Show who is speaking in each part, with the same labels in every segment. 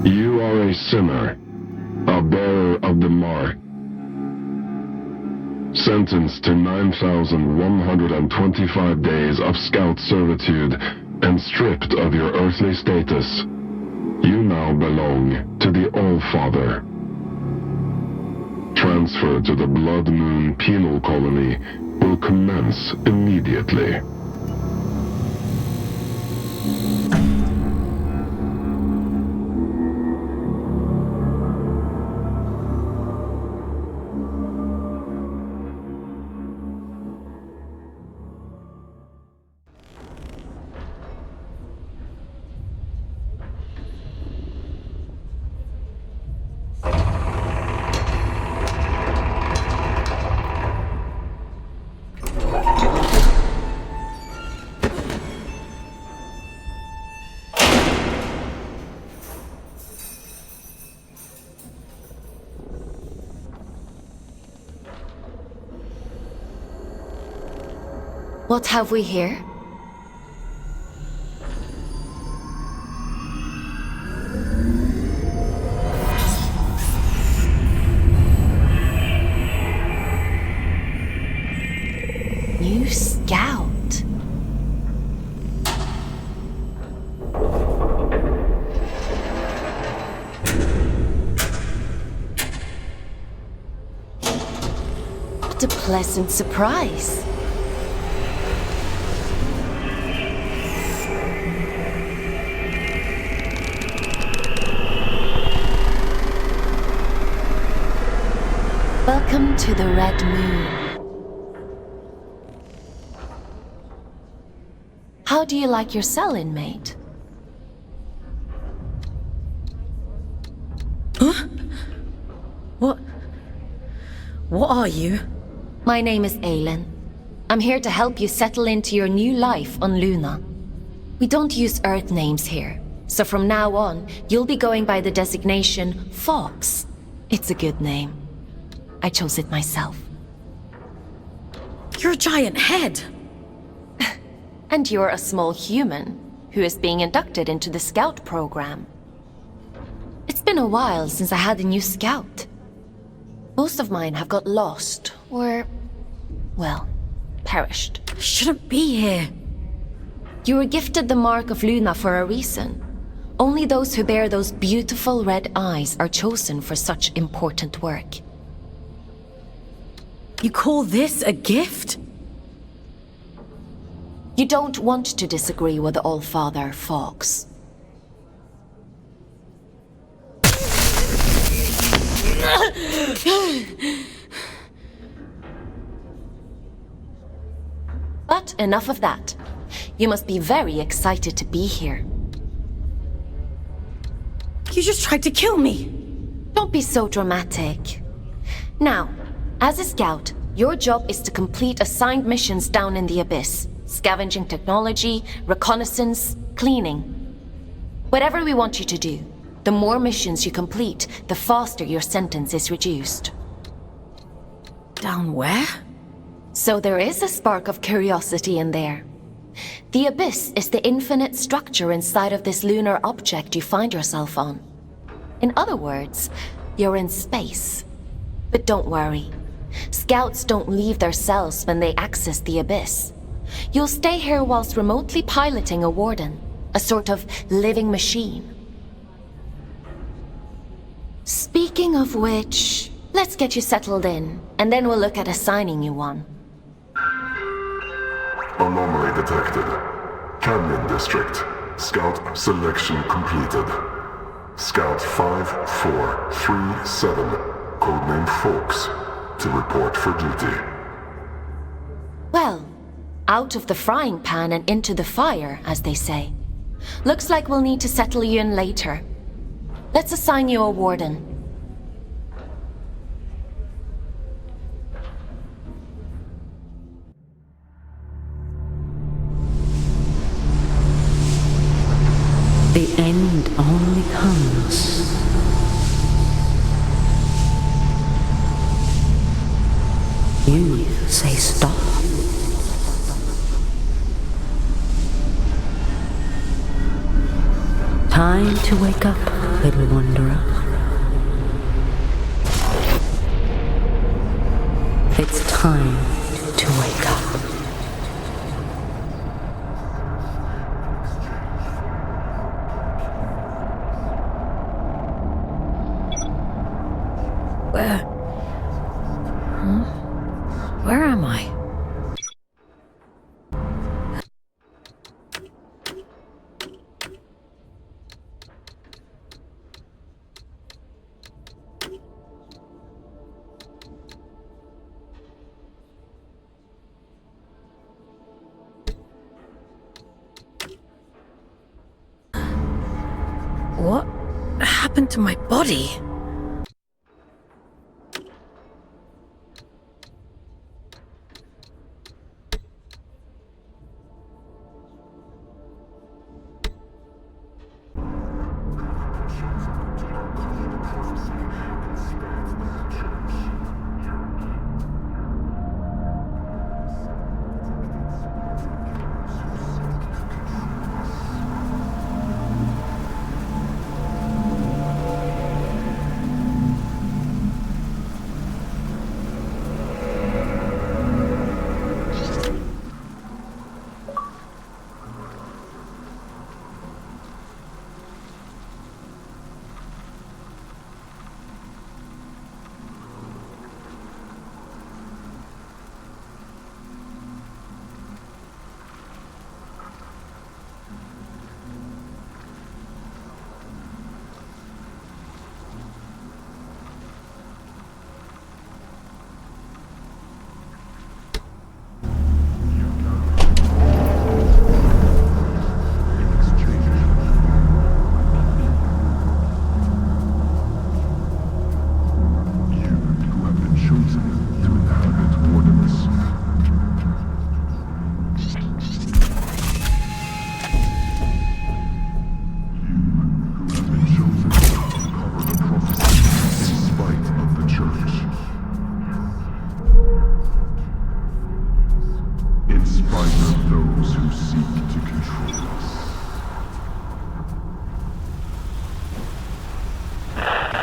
Speaker 1: You are a sinner, a bearer of the mark, sentenced to 9,125 days of scout servitude and stripped of your earthly status. You now belong to the All-Father. Transfer to the Blood Moon Penal Colony will commence immediately.
Speaker 2: What have we here? New scout. What a pleasant surprise. Welcome to the Red Moon. How do you like your cell, inmate?
Speaker 3: Huh? What are you?
Speaker 2: My name is Aylin. I'm here to help you settle into your new life on Luna. We don't use Earth names here, so from now on, you'll be going by the designation Fox. It's a good name. I chose it myself.
Speaker 3: You're a giant head.
Speaker 2: And you're a small human who is being inducted into the Scout program. It's been a while since I had a new Scout. Most of mine have got lost, or, well, perished.
Speaker 3: I shouldn't be here.
Speaker 2: You were gifted the Mark of Luna for a reason. Only those who bear those beautiful red eyes are chosen for such important work.
Speaker 3: You call this a gift?
Speaker 2: You don't want to disagree with the All-Father, Fox. But enough of that. You must be very excited to be here.
Speaker 3: You just tried to kill me.
Speaker 2: Don't be so dramatic. Now, as a scout, your job is to complete assigned missions down in the Abyss. Scavenging technology, reconnaissance, cleaning. Whatever we want you to do, the more missions you complete, the faster your sentence is reduced.
Speaker 3: Down where?
Speaker 2: So there is a spark of curiosity in there. The Abyss is the infinite structure inside of this lunar object you find yourself on. In other words, you're in space. But don't worry. Scouts don't leave their cells when they access the Abyss. You'll stay here whilst remotely piloting a warden, a sort of living machine. Speaking of which, let's get you settled in, and then we'll look at assigning you one.
Speaker 1: Anomaly detected. Canyon District. Scout selection completed. Scout 5437, codename Fox, to report for duty.
Speaker 2: Well, out of the frying pan and into the fire, as they say. Looks like we'll need to settle you in later. Let's assign you a warden.
Speaker 4: The end only comes. You say stop. Time to wake up. little wanderer. It's time to wake up.
Speaker 3: Where am I? What happened to my body?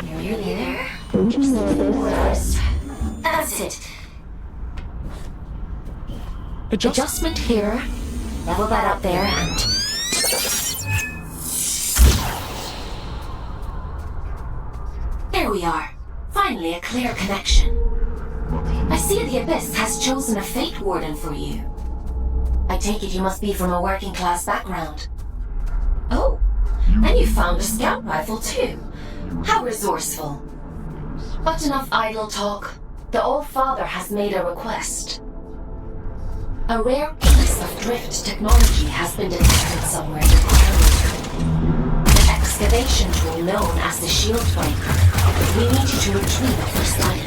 Speaker 2: Nearly there. Just a few orders. That's it. Adjustment here. Level that up there and... There we are. Finally a clear connection. I see the Abyss has chosen a Fate Warden for you. I take it you must be from a working class background. Oh, and you found a scout rifle too. How resourceful. But enough idle talk. The All-Father has made a request. A rare piece of drift technology has been detected somewhere in the area. An excavation tool known as the Shield Breaker. We need you to retrieve it for study.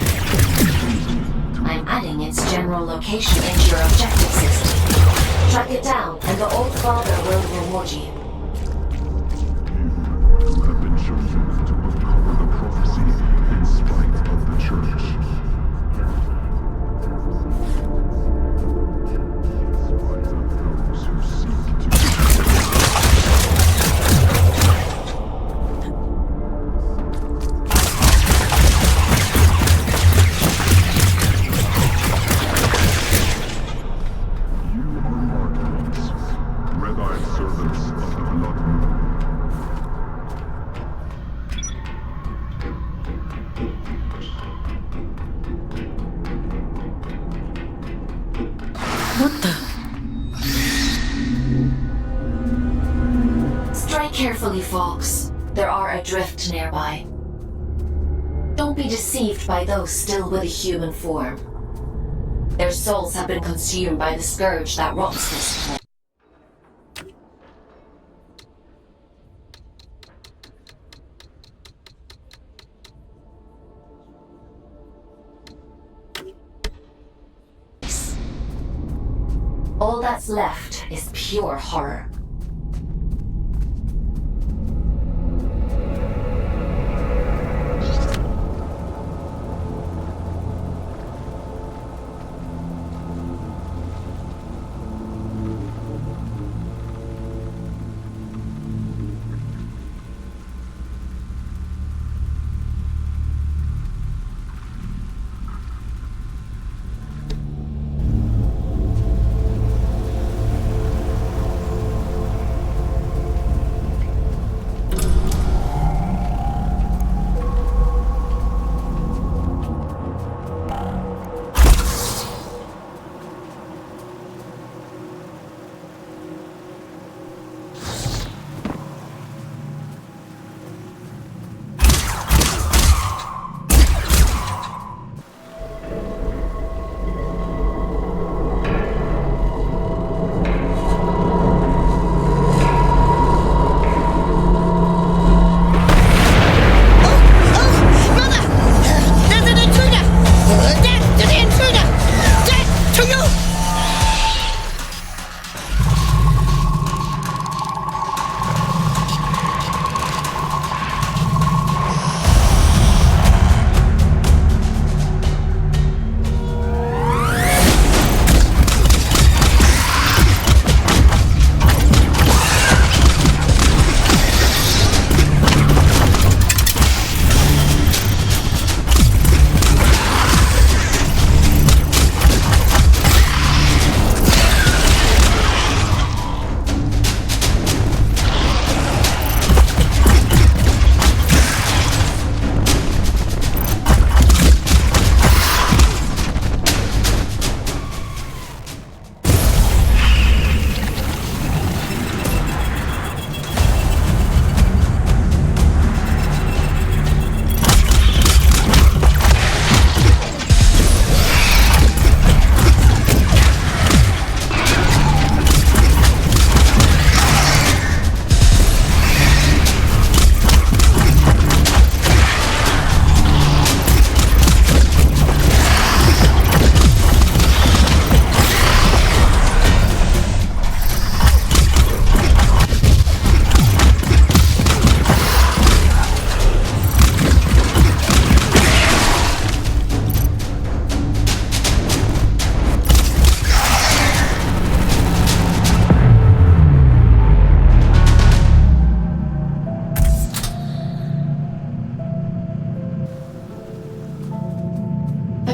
Speaker 2: I'm adding its general location into your objective system. Track it down, and the All-Father will reward you.
Speaker 1: You have been chosen to uncover the prophecy in spite of the Church. In spite of those who seek to... You are Markings, red-eyed servants of the Blood Moon.
Speaker 3: What the?
Speaker 2: Strike carefully, Fox. There are adrift nearby. Don't be deceived by those still with a human form. Their souls have been consumed by the scourge that rots this place. All that's left is pure horror.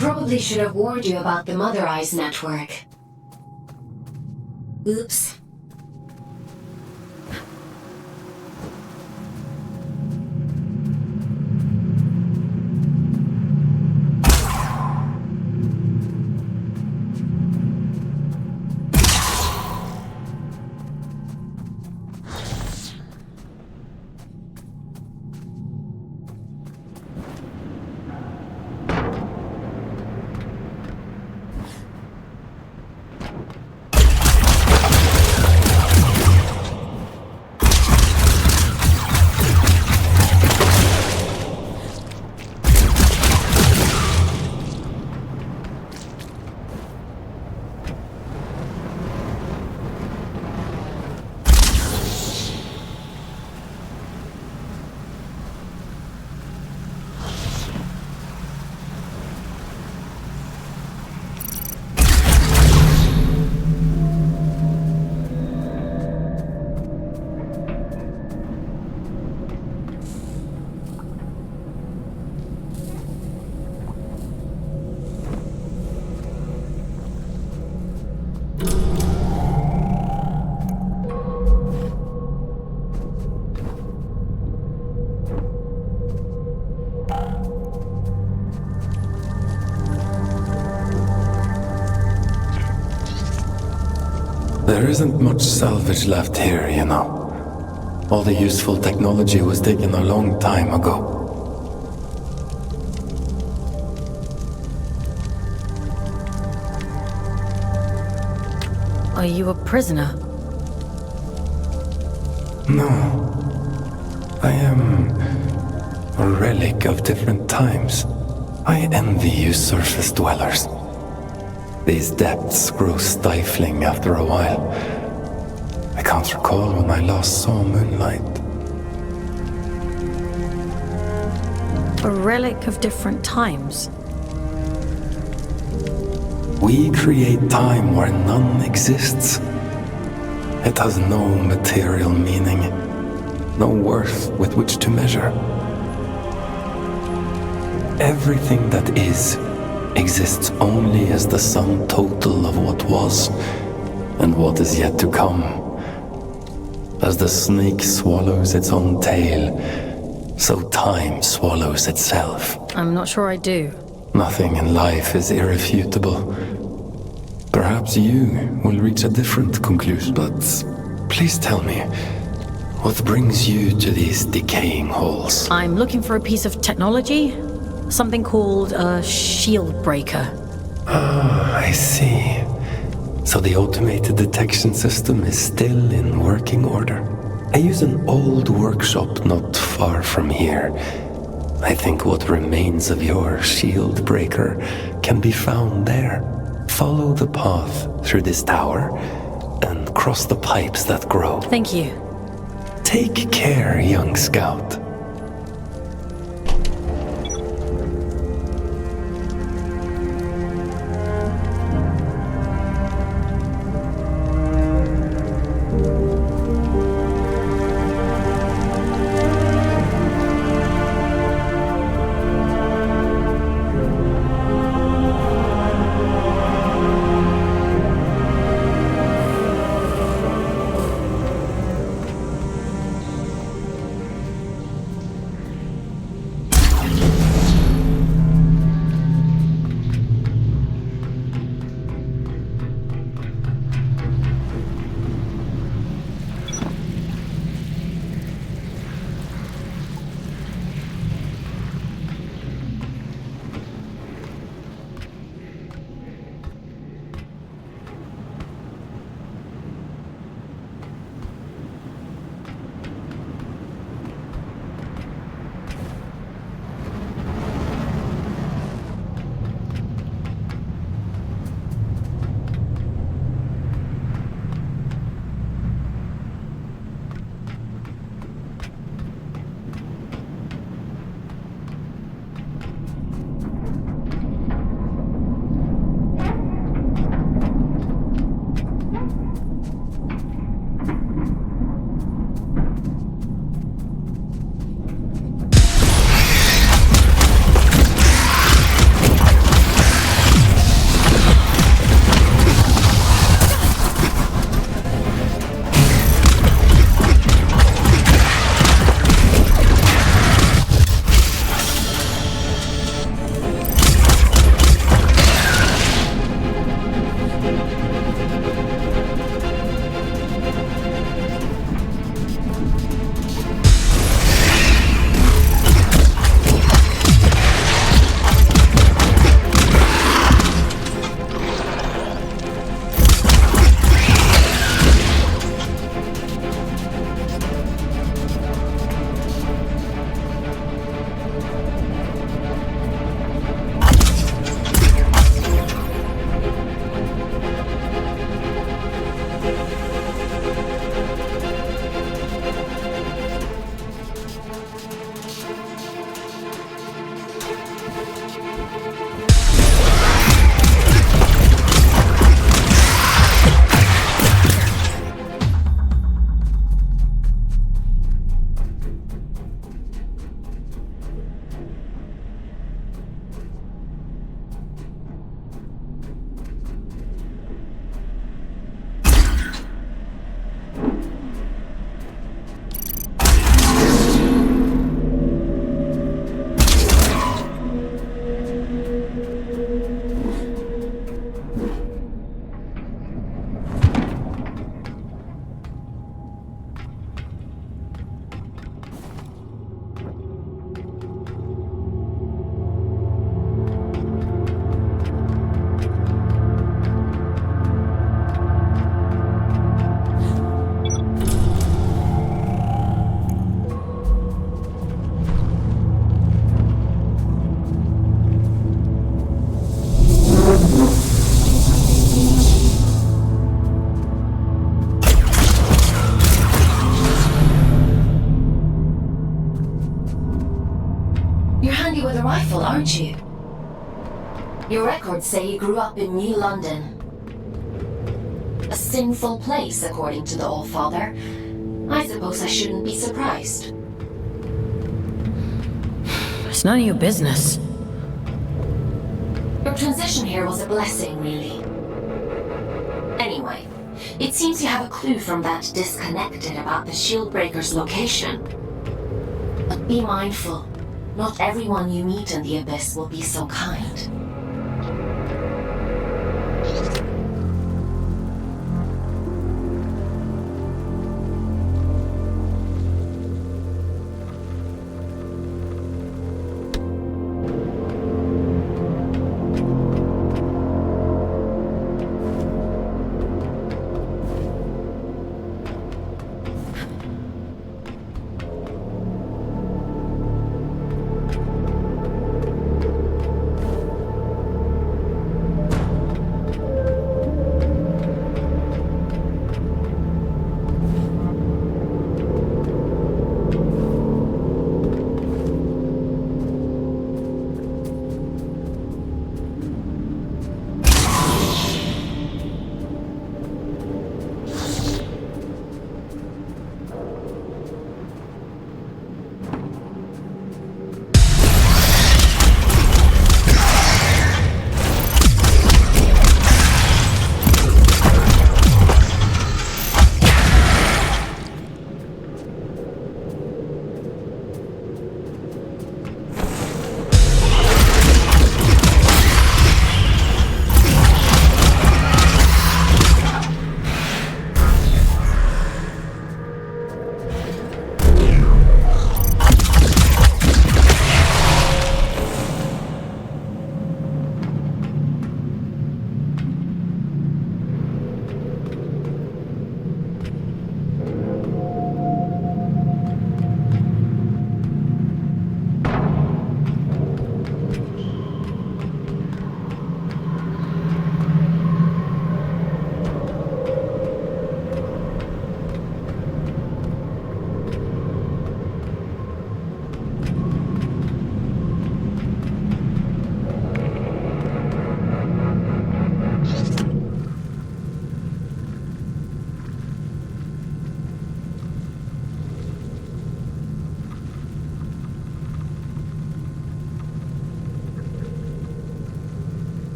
Speaker 2: probably should have warned you about the Mother Eyes network. Oops.
Speaker 5: There isn't much salvage left here, you know. All the useful technology was taken a long time ago.
Speaker 3: Are you a prisoner?
Speaker 5: No. I am a relic of different times. I envy you surface dwellers. These depths grow stifling after a while. I can't recall when I last saw moonlight.
Speaker 3: A relic of different times?
Speaker 5: We create time where none exists. It has no material meaning, no worth with which to measure. Everything that is exists only as the sum total of what was and what is yet to come. As the snake swallows its own tail, so time swallows itself.
Speaker 3: I'm not sure I do.
Speaker 5: Nothing in life is irrefutable. Perhaps you will reach a different conclusion, but please tell me, what brings you to these decaying halls?
Speaker 3: I'm looking for a piece of technology. Something called a shield breaker.
Speaker 5: Ah, I see. So the automated detection system is still in working order. I use an old workshop not far from here. I think what remains of your shield breaker can be found there. Follow the path through this tower and cross the pipes that grow.
Speaker 3: Thank you.
Speaker 5: Take care, young scout.
Speaker 2: You're handy with a rifle, aren't you? Your records say you grew up in New London. A sinful place, according to the Allfather. I suppose I shouldn't be surprised.
Speaker 3: It's none of your business.
Speaker 2: Your transition here was a blessing, really. Anyway, it seems you have a clue from that disconnected about the Shieldbreaker's location. But be mindful. Not everyone you meet in the Abyss will be so kind.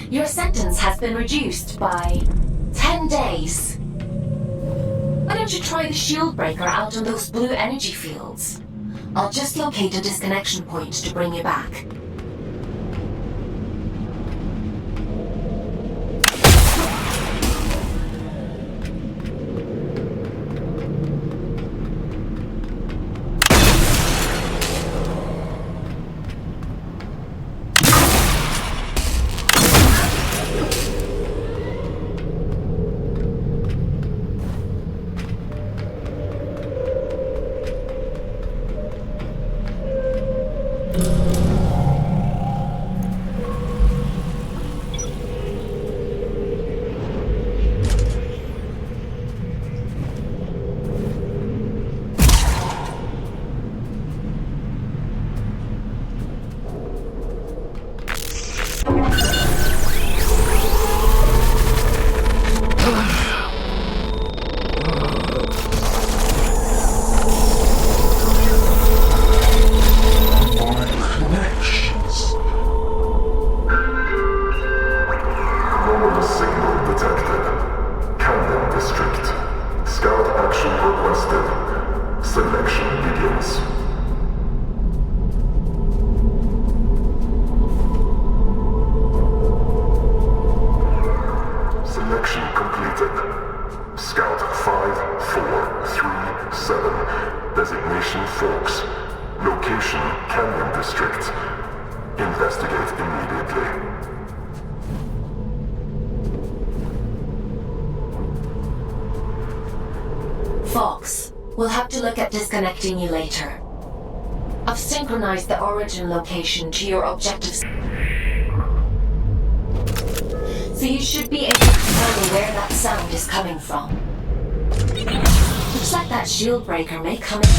Speaker 2: Your sentence has been reduced by 10 days. Why don't you try the Shieldbreaker out on those blue energy fields? I'll just locate a disconnection point to bring you back.
Speaker 1: Location Canyon District. Investigate immediately.
Speaker 2: Fox, we'll have to look at disconnecting you later. I've synchronized the origin location to your objectives. So you should be able to tell me where that sound is coming from. Looks like that shield breaker may come in.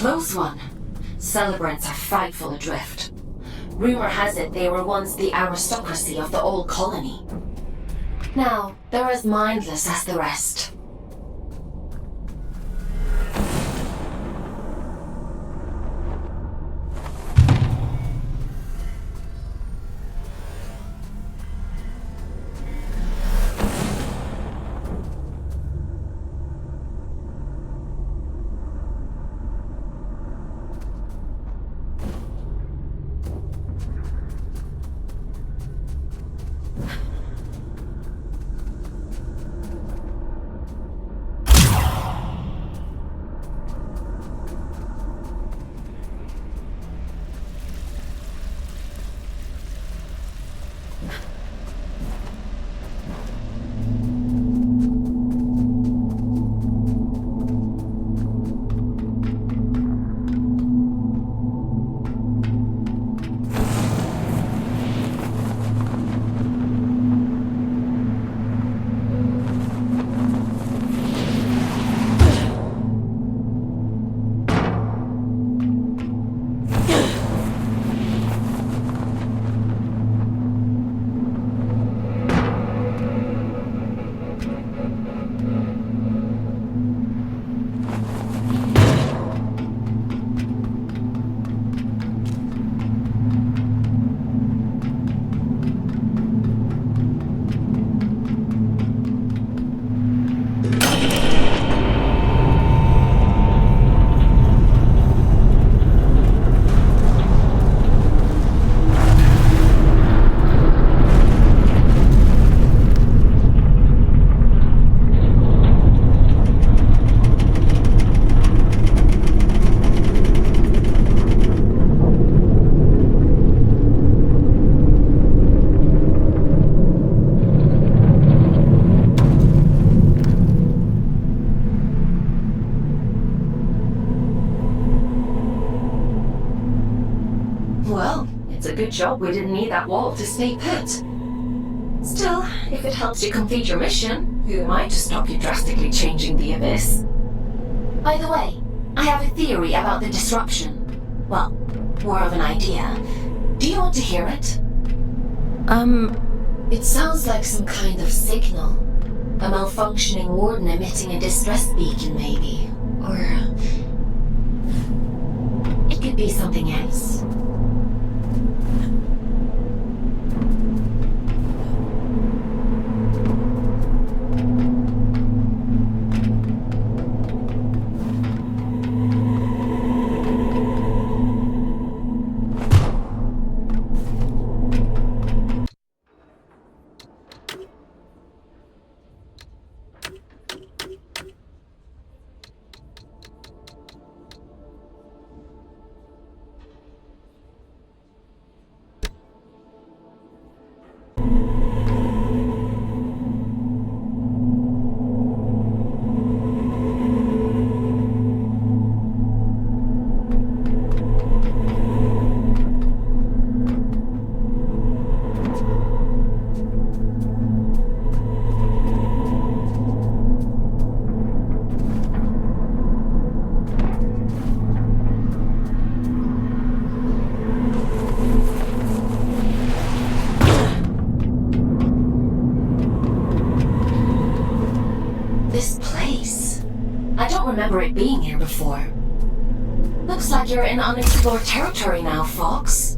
Speaker 2: close one. Celebrants are frightful adrift. Rumor has it they were once the aristocracy of the old colony. Now, they're as mindless as the rest. Well, it's a good job we didn't need that wall to stay put. Still, if it helps you complete your mission, who am I to stop you drastically changing the Abyss? By the way, I have a theory about the disruption. Well, more of an idea. Do you want to hear it? It sounds like some kind of signal. A malfunctioning warden emitting a distress beacon, maybe. Or... it could be something else. This place. I don't remember it being here before. Looks like you're in unexplored territory now, Fox.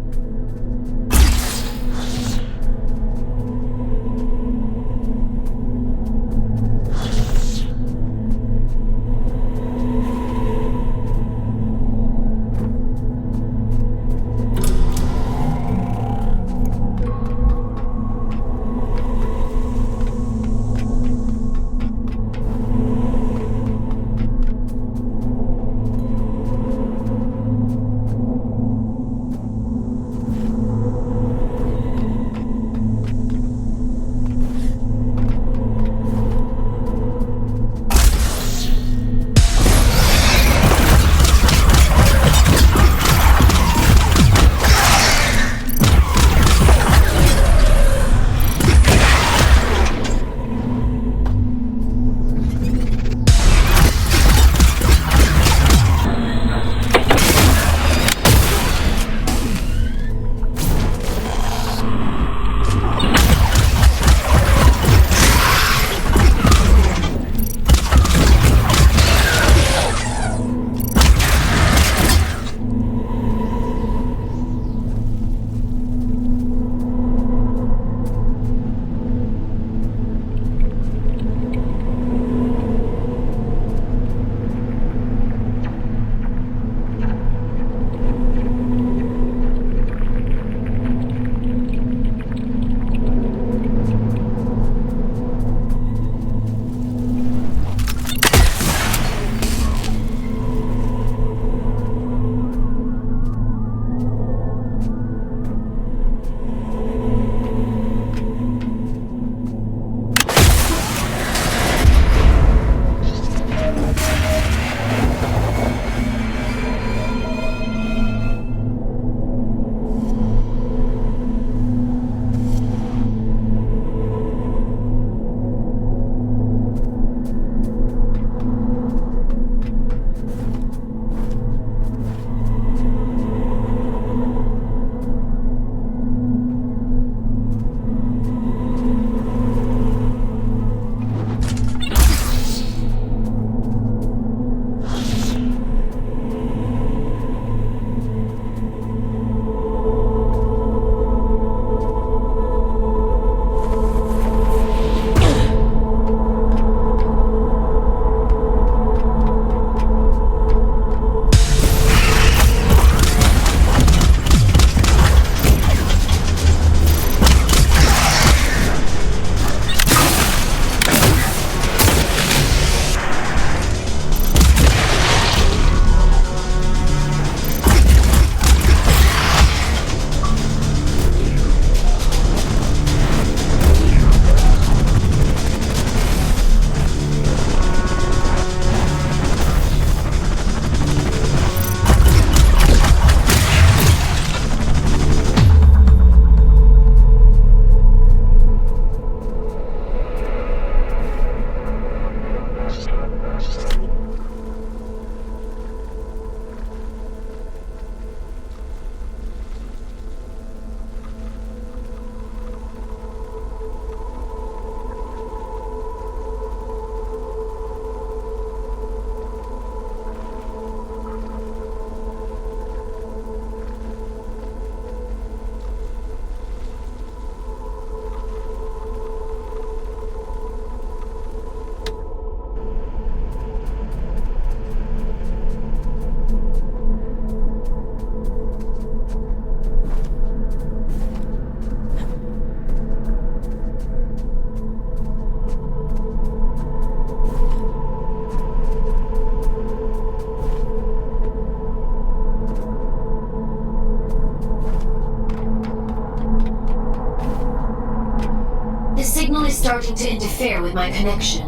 Speaker 2: starting to interfere with my connection.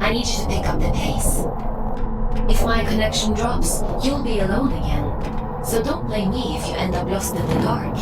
Speaker 2: I need you to pick up the pace. If my connection drops, you'll be alone again. So don't blame me if you end up lost in the dark.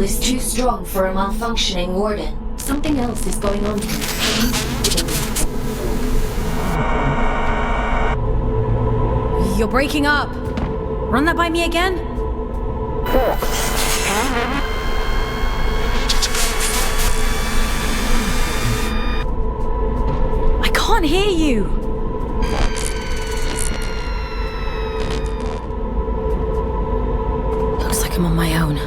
Speaker 2: Is too strong for a malfunctioning warden. Something else is going on here.
Speaker 3: You're breaking up. Run that by me again? I can't hear you. Looks like I'm on my own.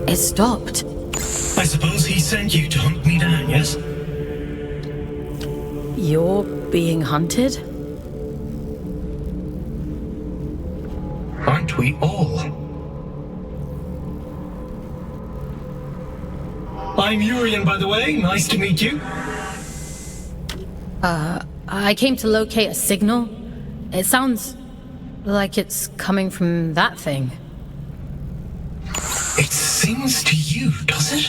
Speaker 3: It stopped.
Speaker 6: I suppose he sent you to hunt me down, yes?
Speaker 3: You're being hunted?
Speaker 6: Aren't we all? I'm Urian, by the way. Nice to meet you.
Speaker 3: I came to locate a signal. It sounds like it's coming from that thing.
Speaker 6: It sings to you, does it?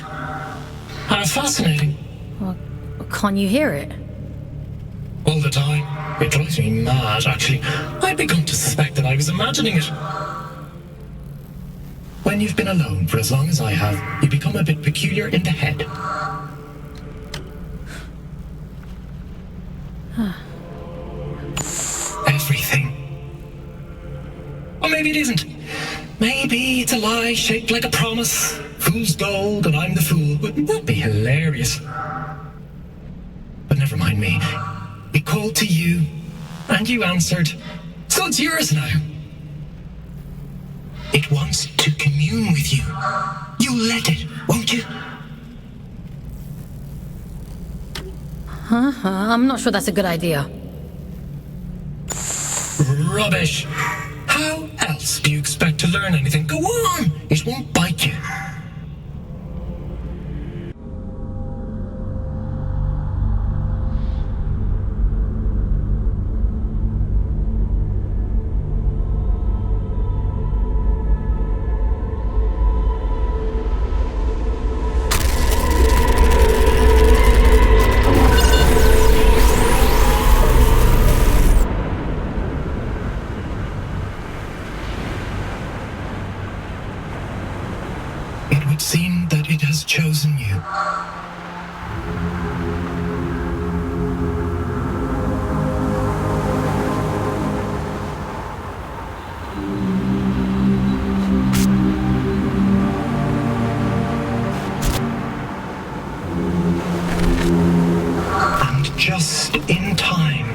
Speaker 6: How fascinating.
Speaker 3: Well, can't you hear it?
Speaker 6: All the time. It drives me mad, actually. I'd begun to suspect that I was imagining it. When you've been alone for as long as I have, you become a bit peculiar in the head. Everything. Or maybe it isn't. Maybe it's a lie shaped like a promise. Fool's gold and I'm the fool. Wouldn't that be hilarious? But never mind me. It called to you, and you answered. So it's yours now. It wants to commune with you. You let it, won't you?
Speaker 3: I'm not sure that's a good idea.
Speaker 6: Rubbish. How else do you expect to learn anything? Go on! It won't bite you. would seem that it has chosen you. And just in time.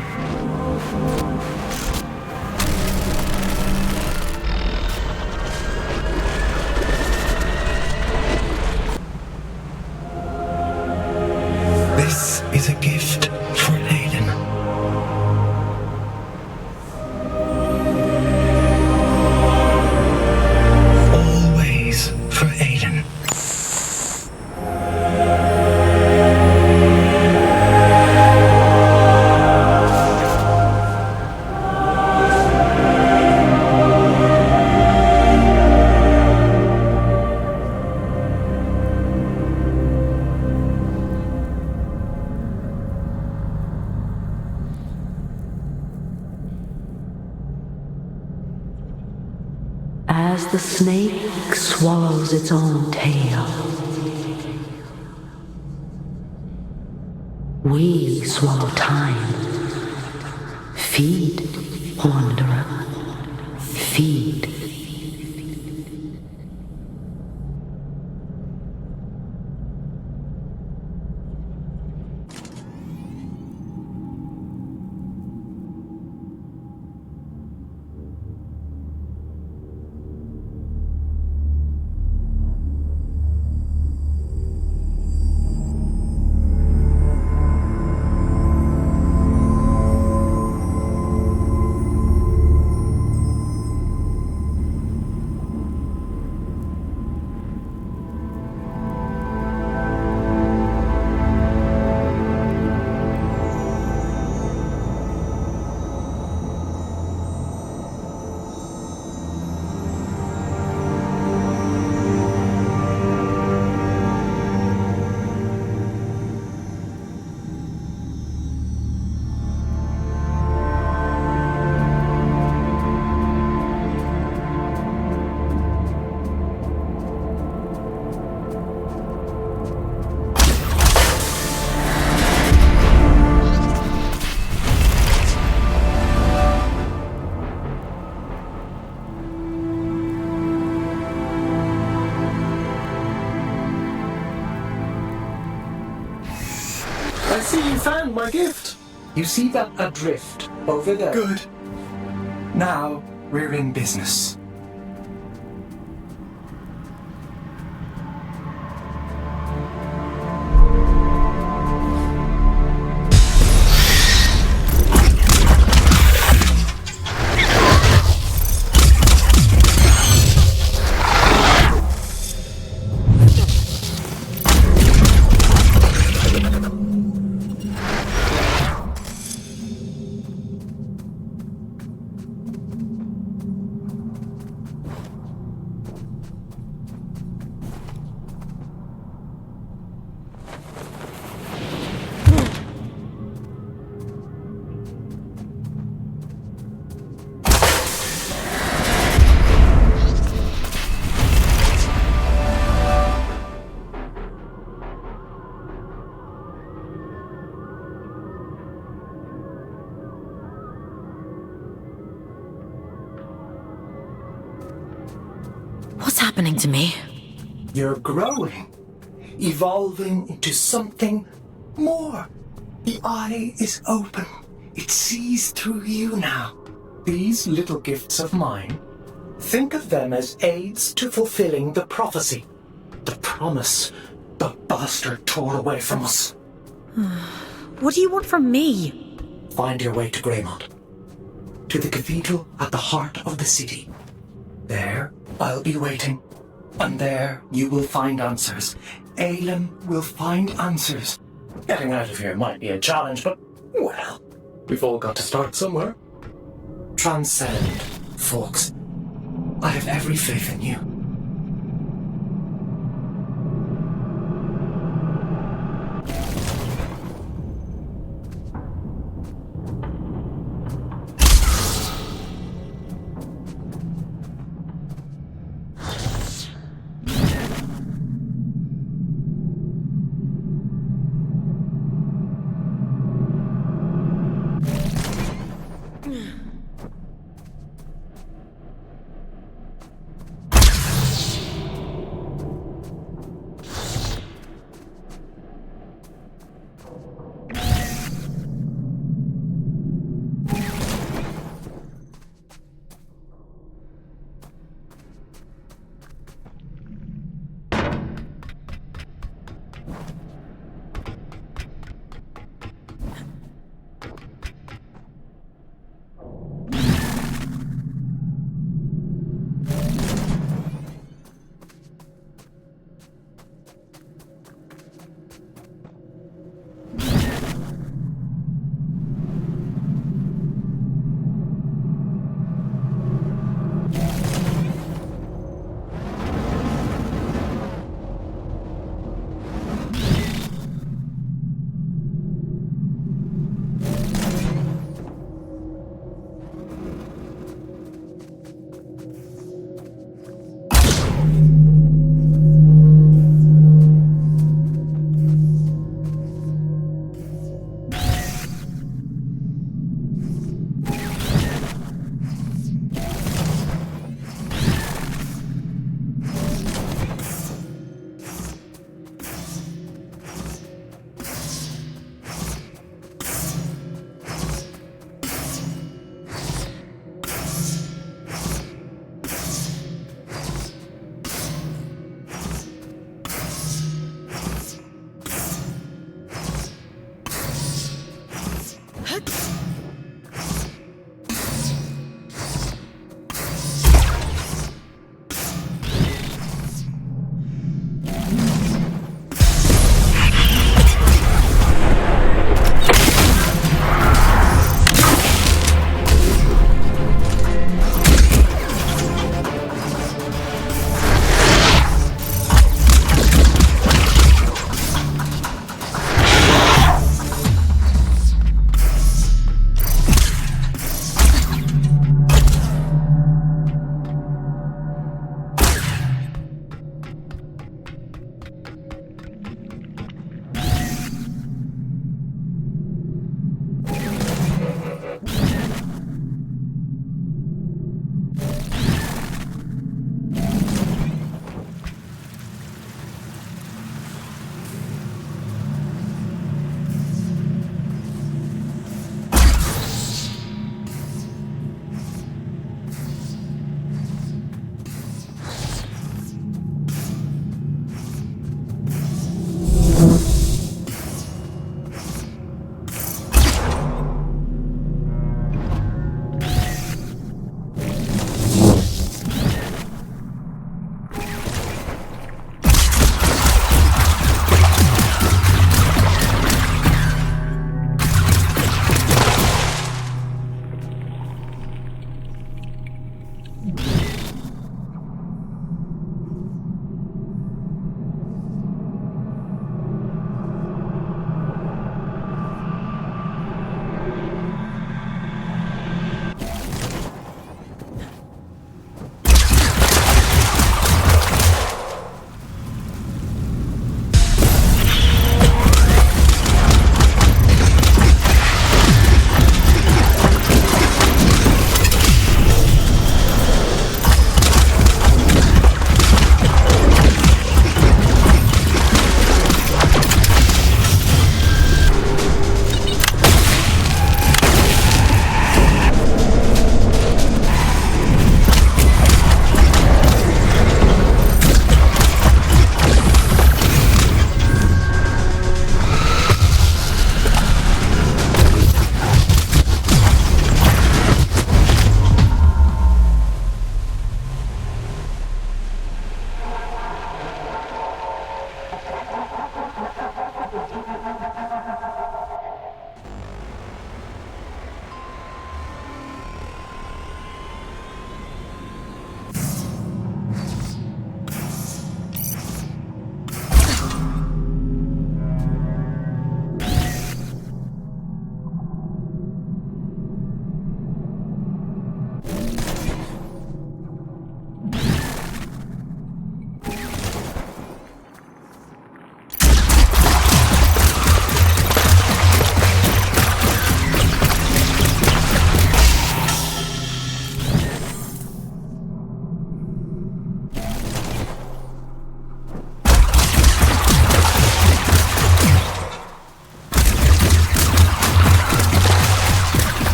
Speaker 6: This is a gift for Aiden. Always for Aiden.
Speaker 4: As the snake swallows its own tail, we swallow time. Feed, wanderer. Feed.
Speaker 7: I see you found my gift.
Speaker 6: You see that adrift over there?
Speaker 7: Good.
Speaker 6: Now we're in business.
Speaker 3: What's happening to me?
Speaker 6: You're growing, evolving into something more. The eye is open. It sees through you now. These little gifts of mine, think of them as aids to fulfilling the prophecy, the promise the bastard tore away from us.
Speaker 3: What do you want from me?
Speaker 6: Find your way to Greymont, to the cathedral at the heart of the city. There, I'll be waiting, and there you will find answers. Aelin will find answers. Getting out of here might be a challenge, but, well, we've all got to start somewhere. Transcend, folks. I have every faith in you.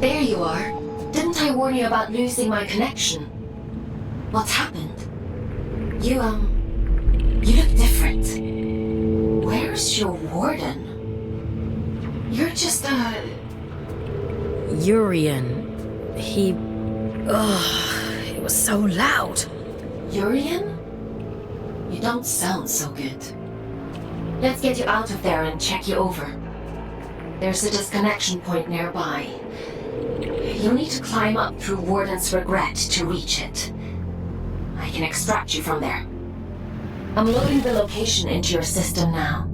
Speaker 2: There you are. Didn't I warn you about losing my connection? What's happened? You look different. Where's your warden? You're just
Speaker 3: Urian. He... Ugh, it was so loud.
Speaker 2: Urian? You don't sound so good. Let's get you out of there and check you over. There's a disconnection point nearby. You'll need to climb up through Warden's Regret to reach it. I can extract you from there. I'm loading the location into your system now.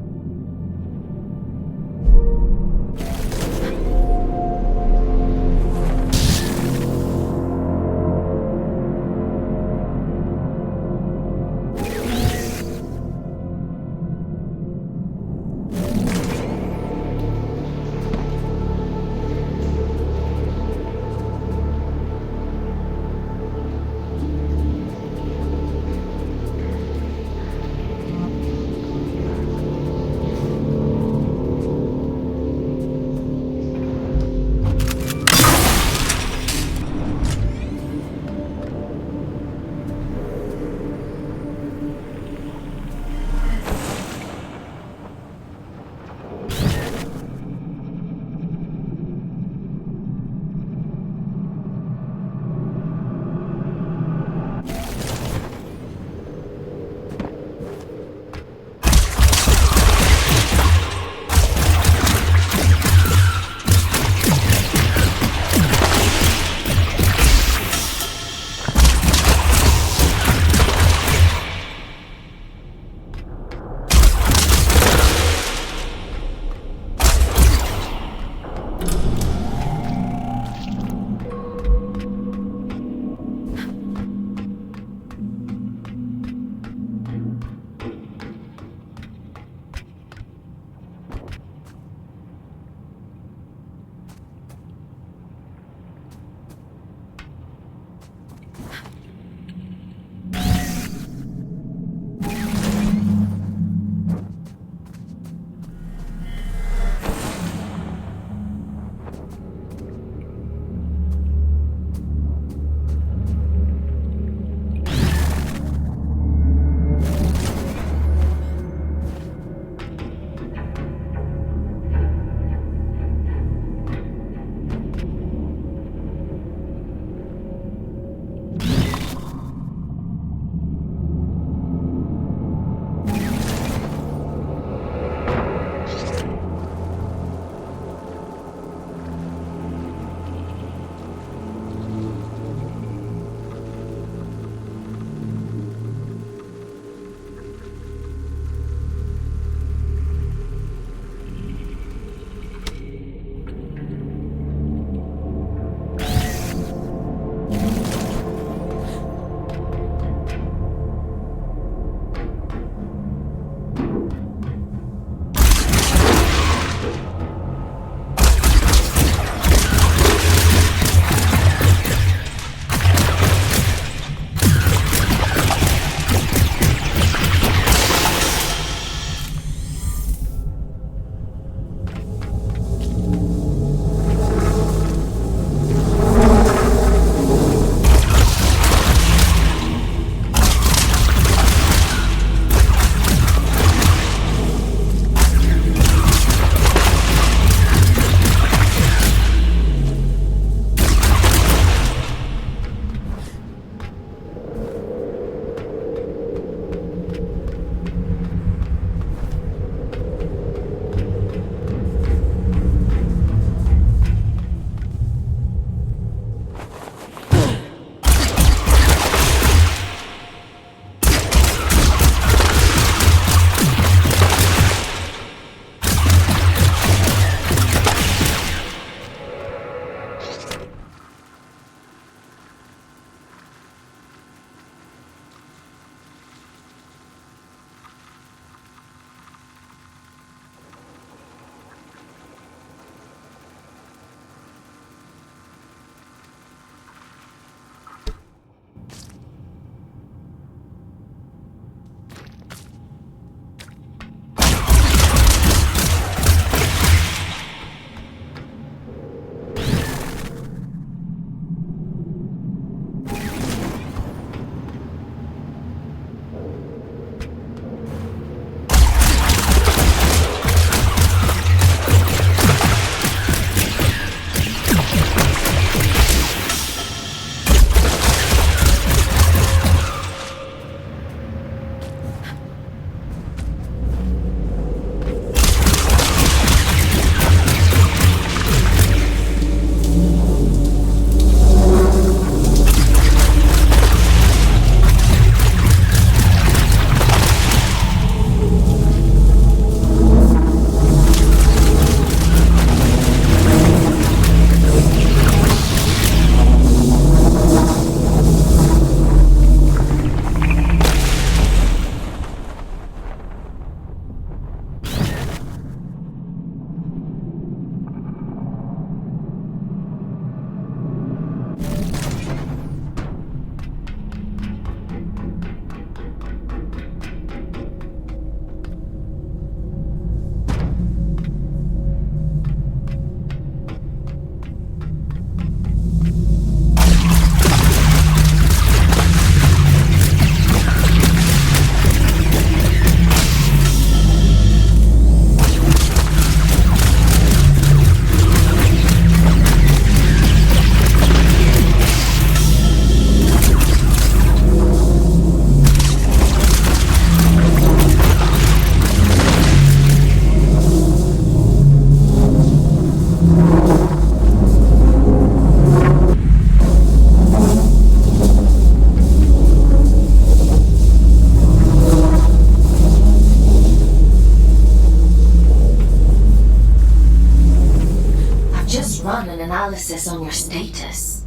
Speaker 2: analysis on your status.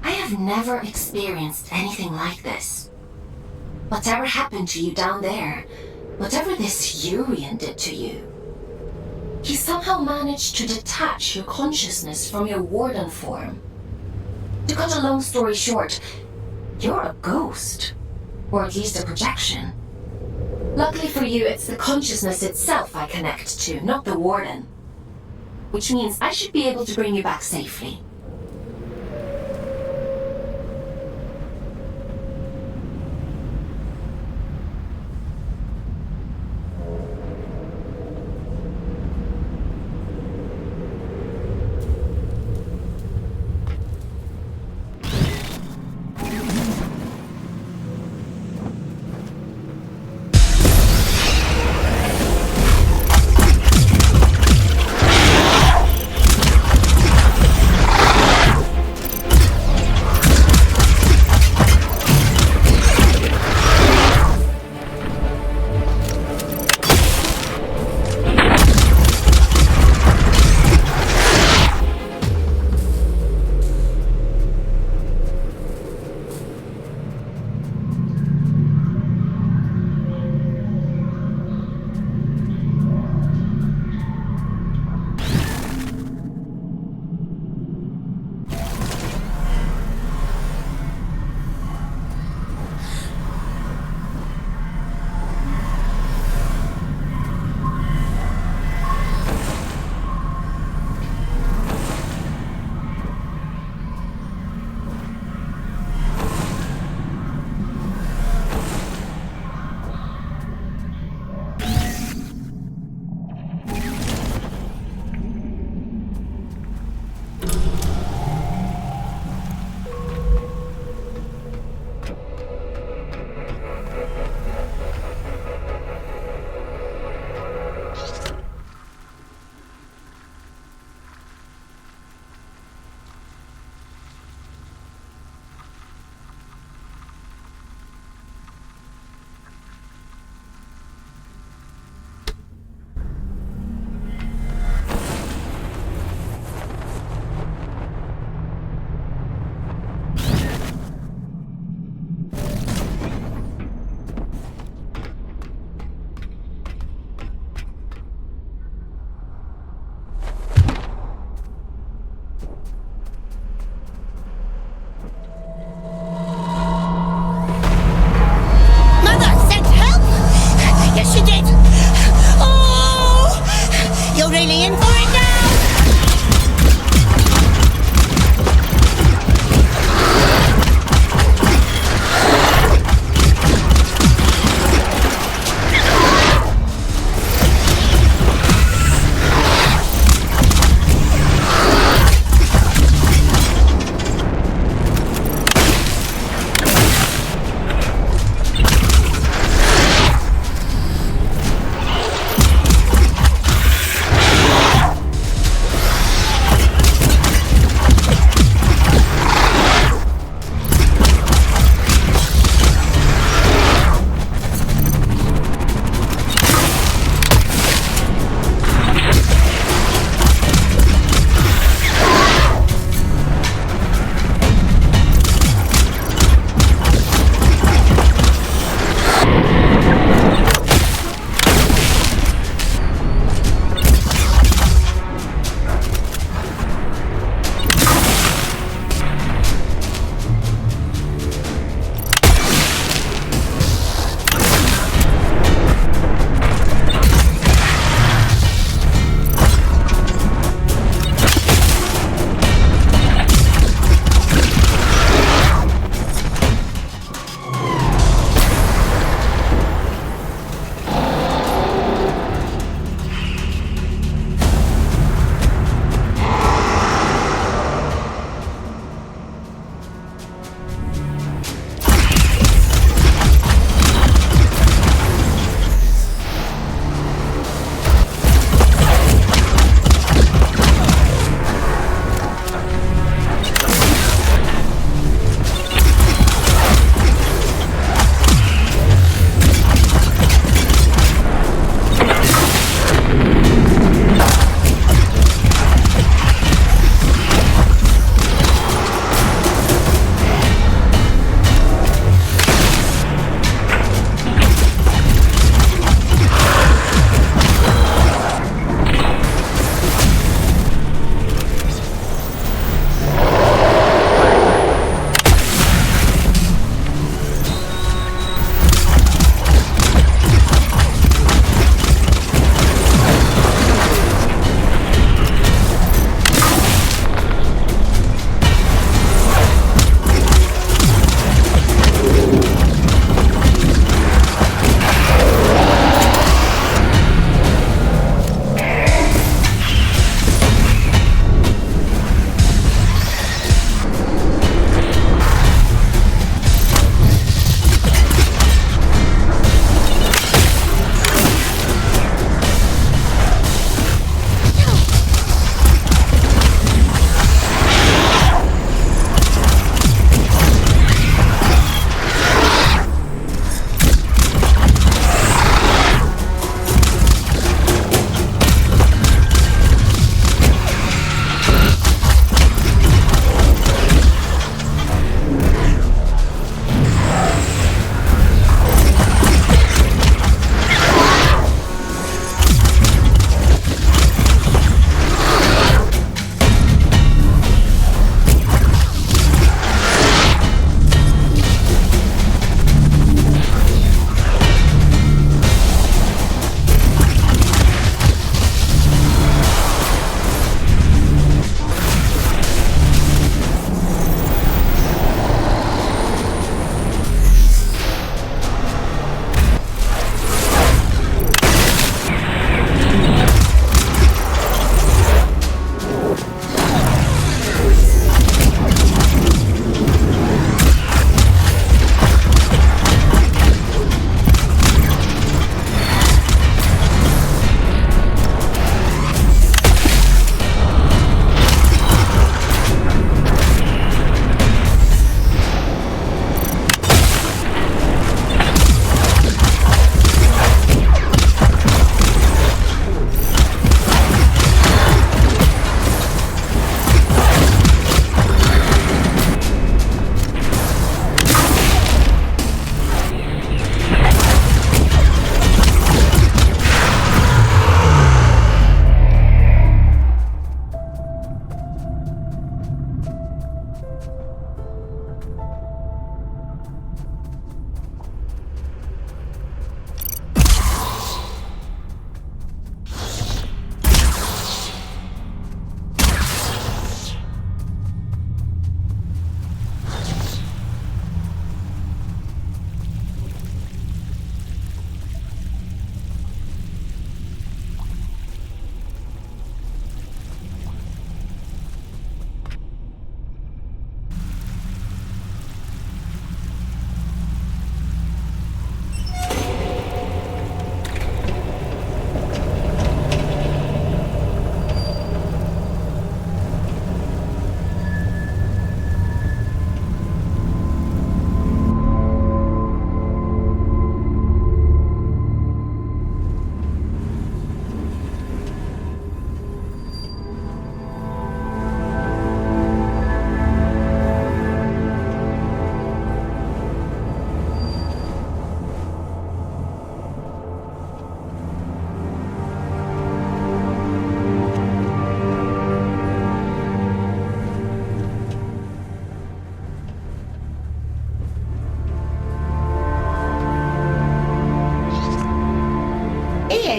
Speaker 2: I have never experienced anything like this. Whatever happened to you down there, whatever this Urian did to you, he somehow managed to detach your consciousness from your warden form. To cut a long story short, you're a ghost. Or at least a projection. Luckily for you, it's the consciousness itself I connect to, not the warden. Which means I should be able to bring you back safely.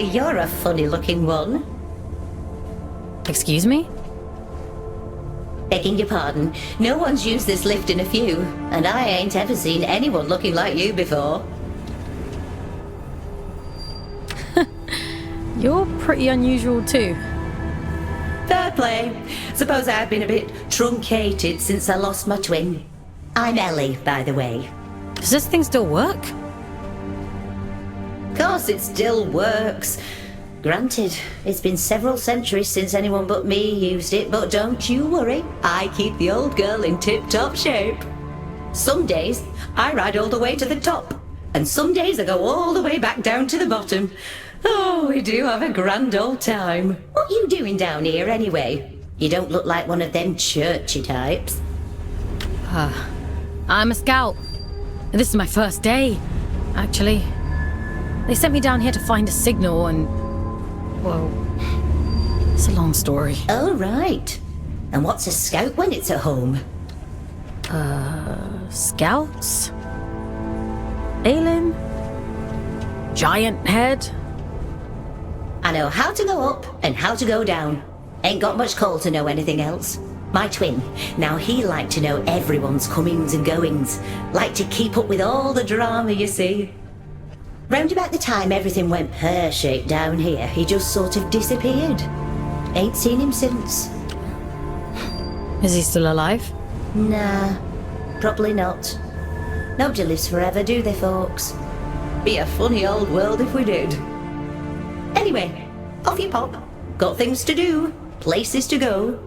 Speaker 8: say you're a funny-looking one.
Speaker 3: Excuse me?
Speaker 8: Begging your pardon, no one's used this lift in a few, and I ain't ever seen anyone looking like you before.
Speaker 3: You're pretty unusual too.
Speaker 8: Fair play. Suppose I've been a bit truncated since I lost my twin. I'm Ellie, by the way.
Speaker 3: Does this thing still work?
Speaker 8: Course it still works. Granted, it's been several centuries since anyone but me used it, but don't you worry, I keep the old girl in tip-top shape. Some days, I ride all the way to the top, and some days I go all the way back down to the bottom. Oh, we do have a grand old time. What you doing down here, anyway? You don't look like one of them churchy types.
Speaker 3: I'm a scout. This is my first day, actually. They sent me down here to find a signal and... well, it's a long story.
Speaker 8: Oh, right. And what's a scout when it's at home?
Speaker 3: Scouts? Aelin? Giant head?
Speaker 8: I know how to go up and how to go down. Ain't got much call to know anything else. My twin, now he liked to know everyone's comings and goings. Liked to keep up with all the drama, you see. Round about the time everything went pear-shaped down here, he just sort of disappeared. Ain't seen him since.
Speaker 3: Is he still alive?
Speaker 8: Nah, probably not. Nobody lives forever, do they, folks? Be a funny old world if we did. Anyway, off you pop. Got things to do, places to go.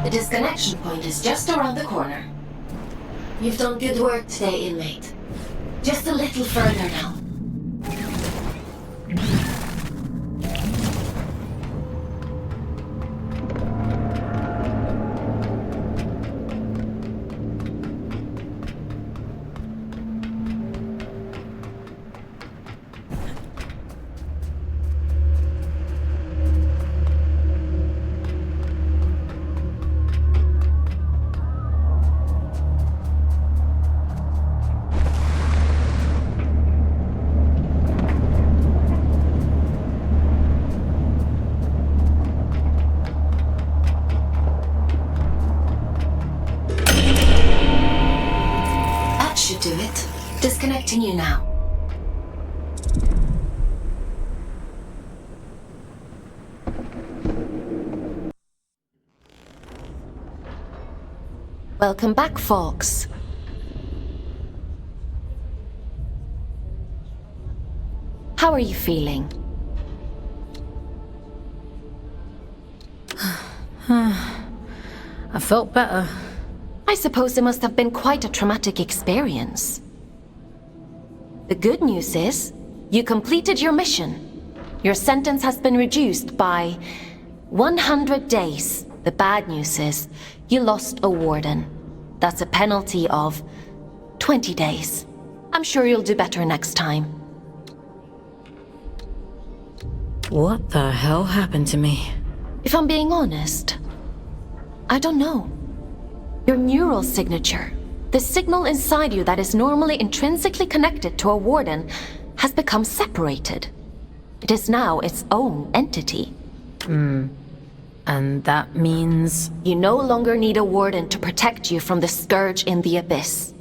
Speaker 2: The disconnection point is just around the corner. You've done good work today, inmate. Just a little further now. Do it. Disconnecting you now. Welcome back, folks. How are you feeling?
Speaker 3: I felt better.
Speaker 2: I suppose it must have been quite a traumatic experience. The good news is, you completed your mission. Your sentence has been reduced by 100 days. The bad news is, you lost a warden. That's a penalty of 20 days. I'm sure you'll do better next time.
Speaker 3: What the hell happened to me?
Speaker 2: If I'm being honest, I don't know. Your neural signature, the signal inside you that is normally intrinsically connected to a warden, has become separated. It is now its own entity.
Speaker 3: And that means...
Speaker 2: You no longer need a warden to protect you from the scourge in the abyss.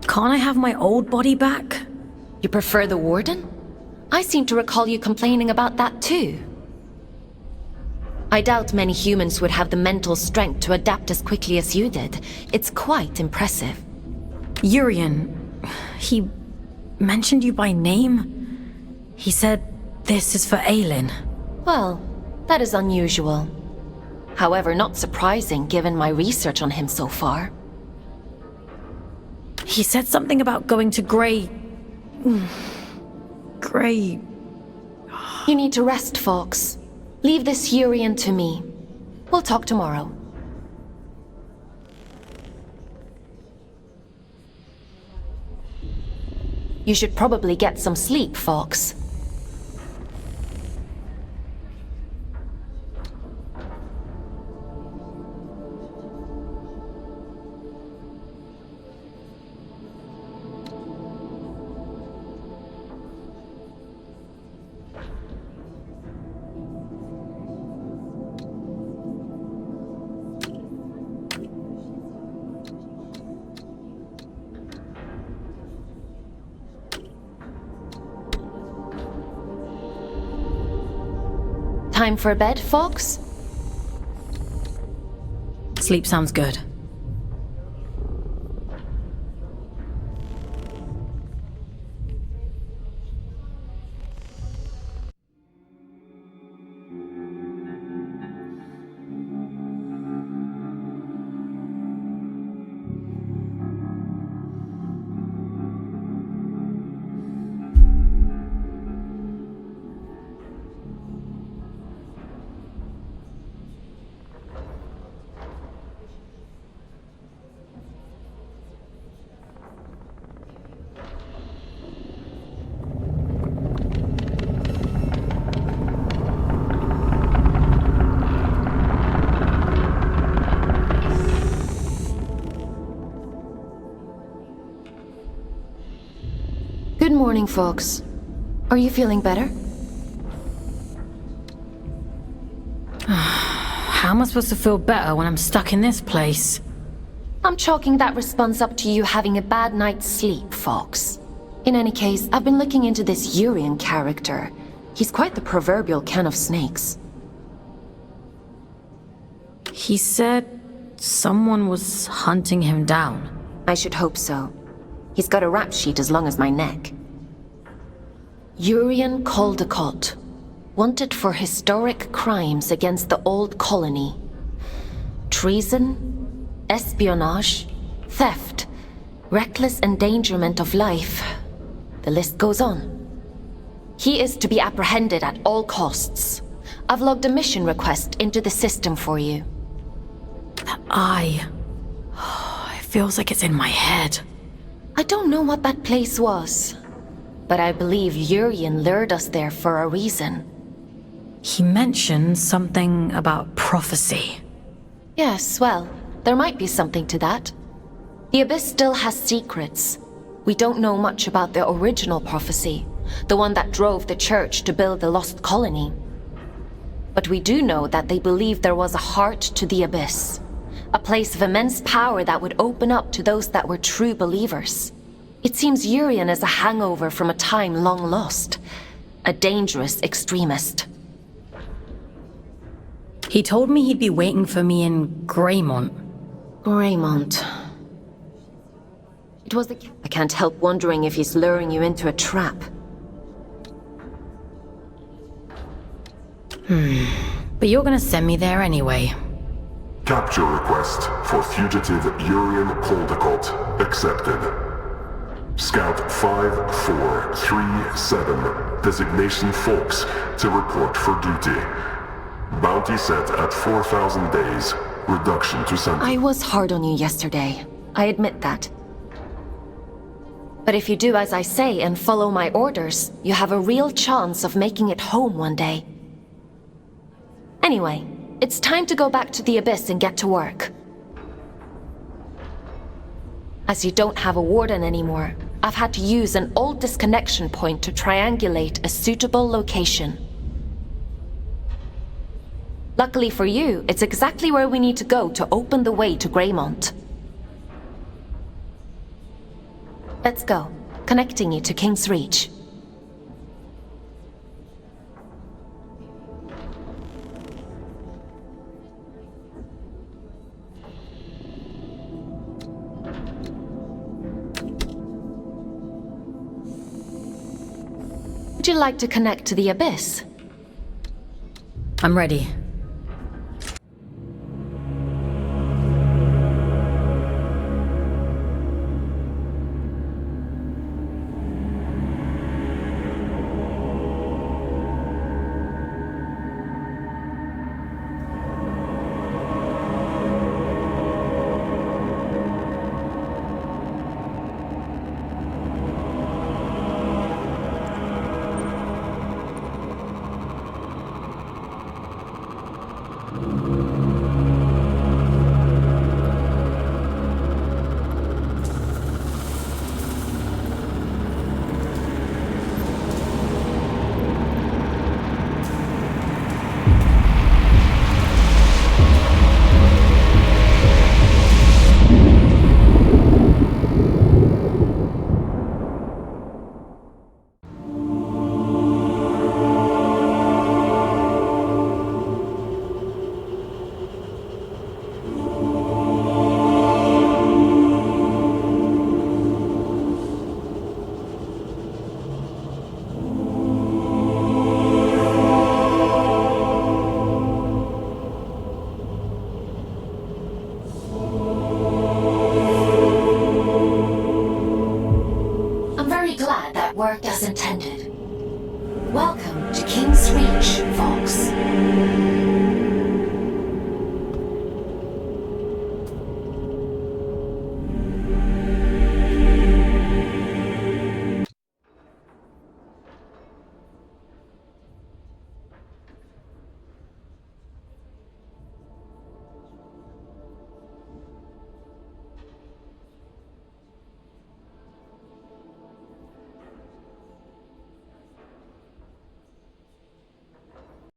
Speaker 3: Can't I have my old body back?
Speaker 2: You prefer the warden? I seem to recall you complaining about that too. I doubt many humans would have the mental strength to adapt as quickly as you did. It's quite impressive.
Speaker 3: Urian, he mentioned you by name. He said this is for Aelin.
Speaker 2: Well, that is unusual. However, not surprising given my research on him so far.
Speaker 3: He said something about going to Grey... Grey...
Speaker 2: You need to rest, Fox. Leave this Urian to me. We'll talk tomorrow. You should probably get some sleep, Fox. Time for bed, Fox?
Speaker 3: Sleep sounds good.
Speaker 2: Good morning, Fox. Are you feeling better?
Speaker 3: How am I supposed to feel better when I'm stuck in this place?
Speaker 2: I'm chalking that response up to you having a bad night's sleep, Fox. In any case, I've been looking into this Urian character. He's quite the proverbial can of snakes.
Speaker 3: He said someone was hunting him down.
Speaker 2: I should hope so. He's got a rap sheet as long as my neck. Urian Caldecott, wanted for historic crimes against the old colony. Treason, espionage, theft, reckless endangerment of life. The list goes on. He is to be apprehended at all costs. I've logged a mission request into the system for you.
Speaker 3: That eye... It feels like it's in my head.
Speaker 2: I don't know what that place was, but I believe Urian lured us there for a reason.
Speaker 3: He mentioned something about prophecy.
Speaker 2: Yes, well, there might be something to that. The Abyss still has secrets. We don't know much about the original prophecy, the one that drove the Church to build the Lost Colony. But we do know that they believed there was a heart to the Abyss. A place of immense power that would open up to those that were true believers. It seems Urian is a hangover from a time long lost. A dangerous extremist.
Speaker 3: He told me he'd be waiting for me in Greymont.
Speaker 2: Greymont. It was the... I can't help wondering if he's luring you into a trap.
Speaker 3: But you're gonna send me there anyway.
Speaker 1: Capture request for fugitive Urian Caldecott accepted. Scout 5437, designation Fox, to report for duty. Bounty set at 4,000 days. Reduction to sentence.
Speaker 2: I was hard on you yesterday. I admit that. But if you do as I say and follow my orders, you have a real chance of making it home one day. Anyway, it's time to go back to the Abyss and get to work. As you don't have a warden anymore, I've had to use an old disconnection point to triangulate a suitable location. Luckily for you, it's exactly where we need to go to open the way to Greymont. Let's go, connecting you to King's Reach. Would you like to connect to the Abyss?
Speaker 3: I'm ready.